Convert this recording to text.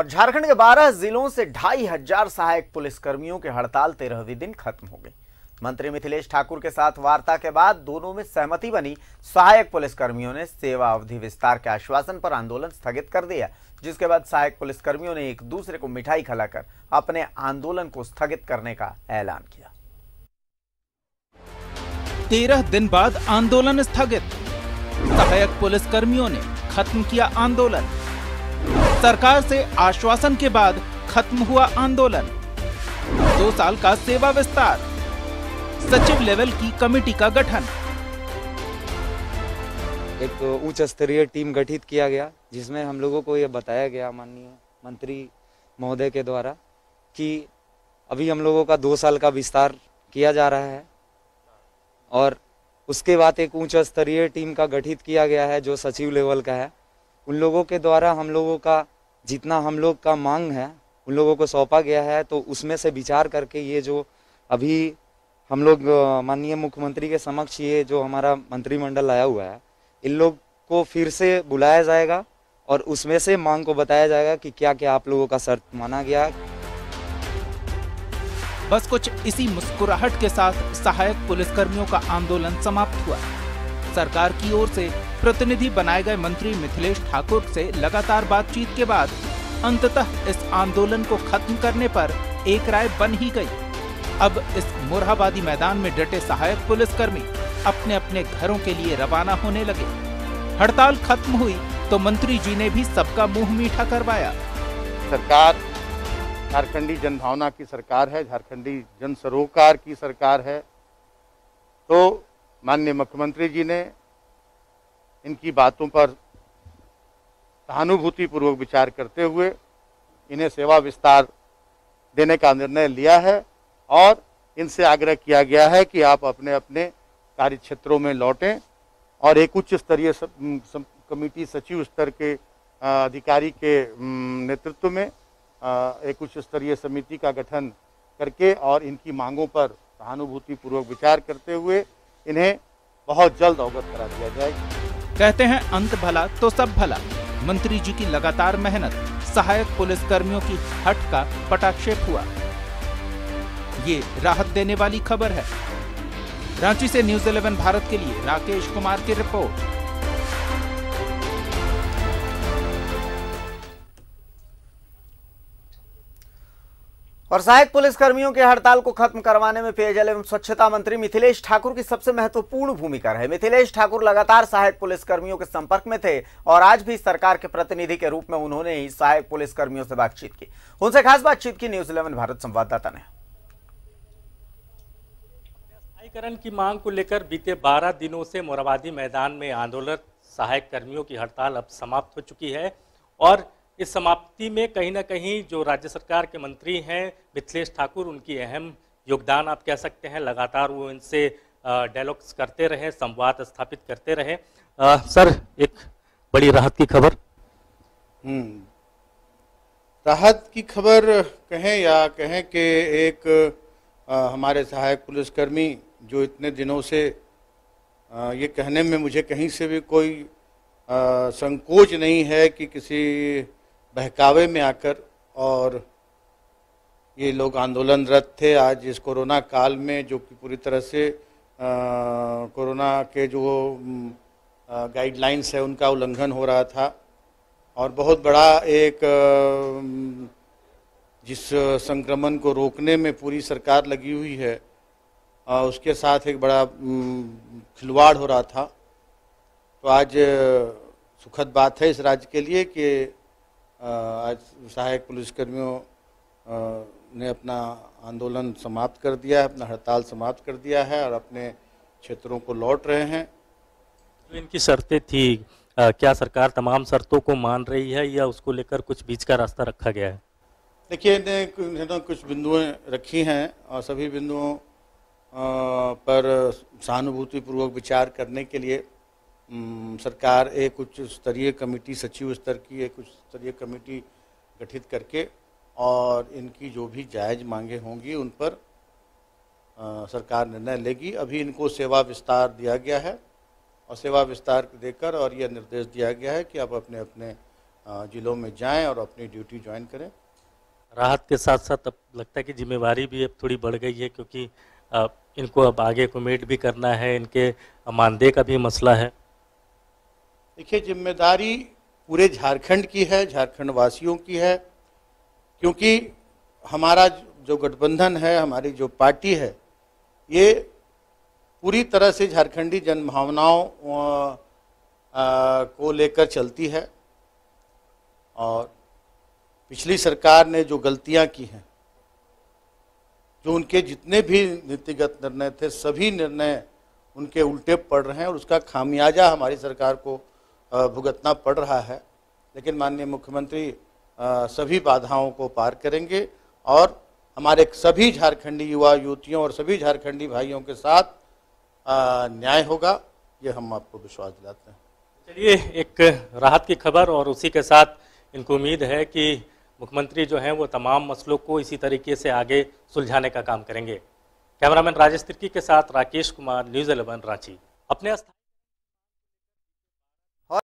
और झारखंड के 12 जिलों से 2500 सहायक पुलिसकर्मियों की हड़ताल 13वें दिन खत्म हो गई। मंत्री मिथिलेश ठाकुर के साथ वार्ता के बाद दोनों में सहमति बनी। सहायक पुलिसकर्मियों ने सेवा अवधि विस्तार के आश्वासन पर आंदोलन स्थगित कर दिया, जिसके बाद सहायक पुलिसकर्मियों ने एक दूसरे को मिठाई खिलाकर अपने आंदोलन को स्थगित करने का ऐलान किया। 13 दिन बाद आंदोलन स्थगित। सहायक पुलिसकर्मियों ने खत्म किया आंदोलन। सरकार से आश्वासन के बाद खत्म हुआ आंदोलन। 2 साल का सेवा विस्तार। सचिव लेवल की कमेटी का गठन। एक उच्च स्तरीय टीम गठित किया गया, जिसमें हम लोगों को यह बताया गया माननीय मंत्री महोदय के द्वारा कि अभी हम लोगों का 2 साल का विस्तार किया जा रहा है और उसके बाद एक उच्च स्तरीय टीम का गठित किया गया है जो सचिव लेवल का है। उन लोगों के द्वारा हम लोगों का जितना हम लोग का मांग है उन लोगों को सौंपा गया है, तो उसमें से विचार करके ये जो अभी हम लोग माननीय मुख्यमंत्री के समक्ष ये जो हमारा मंत्रिमंडल आया हुआ है, इन लोग को फिर से बुलाया जाएगा और उसमें से मांग को बताया जाएगा कि क्या क्या आप लोगों का शर्त माना गया। बस कुछ इसी मुस्कुराहट के साथ सहायक पुलिसकर्मियों का आंदोलन समाप्त हुआ। सरकार की ओर से प्रतिनिधि बनाए गए मंत्री मिथिलेश ठाकुर से लगातार बातचीत के बाद अंततः इस आंदोलन को खत्म करने पर एक राय बन ही गई। अब इस मोरहाबादी मैदान में डटे सहायक पुलिसकर्मी अपने अपने घरों के लिए रवाना होने लगे। हड़ताल खत्म हुई तो मंत्री जी ने भी सबका मुंह मीठा करवाया। सरकार झारखंडी जनभावना की सरकार है, झारखंडी जन सरोकार की सरकार है। तो माननीय मुख्यमंत्री जी ने इनकी बातों पर सहानुभूतिपूर्वक विचार करते हुए इन्हें सेवा विस्तार देने का निर्णय लिया है और इनसे आग्रह किया गया है कि आप अपने अपने कार्य क्षेत्रों में लौटें और एक उच्च स्तरीय कमेटी सचिव स्तर के अधिकारी के नेतृत्व में एक उच्च स्तरीय समिति का गठन करके और इनकी मांगों पर सहानुभूतिपूर्वक विचार करते हुए इन्हें बहुत जल्द अवगत करा दिया जाएगा। कहते हैं अंत भला तो सब भला। मंत्री जी की लगातार मेहनत, सहायक पुलिसकर्मियों की हट का पटाक्षेप हुआ। ये राहत देने वाली खबर है। रांची से न्यूज़ 11 भारत के लिए राकेश कुमार की रिपोर्ट। और सहायक पुलिसकर्मियों के हड़ताल को खत्म करवाने में पेयजल एवं स्वच्छता मंत्री मिथिलेश ठाकुर की सबसे महत्वपूर्ण भूमिका रही। मिथिलेश ठाकुर लगातार सहायक पुलिसकर्मियों के संपर्क में थे और आज भी सरकार के प्रतिनिधि के रूप में उन्होंने ही सहायक पुलिसकर्मियों से बातचीत की। उनसे खास बातचीत की न्यूज़ 11 भारत संवाददाता ने। स्थायीकरण की मांग को लेकर बीते 12 दिनों से मोरहाबादी मैदान में आंदोलनरत सहायक कर्मियों की हड़ताल अब समाप्त हो चुकी है और इस समाप्ति में कहीं ना कहीं जो राज्य सरकार के मंत्री हैं मिथिलेश ठाकुर, उनकी अहम योगदान आप कह सकते हैं। लगातार वो इनसे डायलॉग्स करते रहे, संवाद स्थापित करते रहे। सर, एक बड़ी राहत की खबर। राहत की खबर कहें या कहें कि एक हमारे सहायक पुलिसकर्मी जो इतने दिनों से ये कहने में मुझे कहीं से भी कोई संकोच नहीं है कि किसी बहकावे में आकर और ये लोग आंदोलनरत थे। आज इस कोरोना काल में जो कि पूरी तरह से कोरोना के जो गाइडलाइंस है उनका उल्लंघन हो रहा था और बहुत बड़ा एक जिस संक्रमण को रोकने में पूरी सरकार लगी हुई है उसके साथ एक बड़ा खिलवाड़ हो रहा था। तो आज सुखद बात है इस राज्य के लिए कि आज सहायक पुलिसकर्मियों ने अपना आंदोलन समाप्त कर दिया है, अपना हड़ताल समाप्त कर दिया है और अपने क्षेत्रों को लौट रहे हैं। तो इनकी शर्तें थी, क्या सरकार तमाम शर्तों को मान रही है या उसको लेकर कुछ बीच का रास्ता रखा गया है? देखिए, इन्होंने कुछ बिंदुएं रखी हैं और सभी बिंदुओं पर सहानुभूतिपूर्वक विचार करने के लिए सरकार एक उच्च स्तरीय कमेटी, सचिव स्तर की एक उच्च स्तरीय कमेटी गठित करके और इनकी जो भी जायज़ मांगे होंगी उन पर सरकार निर्णय लेगी। अभी इनको सेवा विस्तार दिया गया है और सेवा विस्तार देकर और यह निर्देश दिया गया है कि आप अपने अपने जिलों में जाएं और अपनी ड्यूटी ज्वाइन करें। राहत के साथ साथ अब लगता है कि जिम्मेवारी भी अब थोड़ी बढ़ गई है, क्योंकि इनको अब आगे कमेट भी करना है, इनके मानदेय का भी मसला है। देखिए, जिम्मेदारी पूरे झारखंड की है, झारखंड वासियों की है, क्योंकि हमारा जो गठबंधन है, हमारी जो पार्टी है, ये पूरी तरह से झारखंडी जनभावनाओं को लेकर चलती है। और पिछली सरकार ने जो गलतियां की हैं, जो उनके जितने भी नीतिगत निर्णय थे, सभी निर्णय उनके उल्टे पड़ रहे हैं और उसका खामियाजा हमारी सरकार को भुगतना पड़ रहा है। लेकिन माननीय मुख्यमंत्री सभी बाधाओं को पार करेंगे और हमारे सभी झारखंडी युवा युवतियों और सभी झारखंडी भाइयों के साथ न्याय होगा, ये हम आपको विश्वास दिलाते हैं। चलिए, एक राहत की खबर और उसी के साथ इनको उम्मीद है कि मुख्यमंत्री जो हैं वो तमाम मसलों को इसी तरीके से आगे सुलझाने का काम करेंगे। कैमरामैन राजेश तिर्की के साथ राकेश कुमार, न्यूज़ 11 रांची। अपने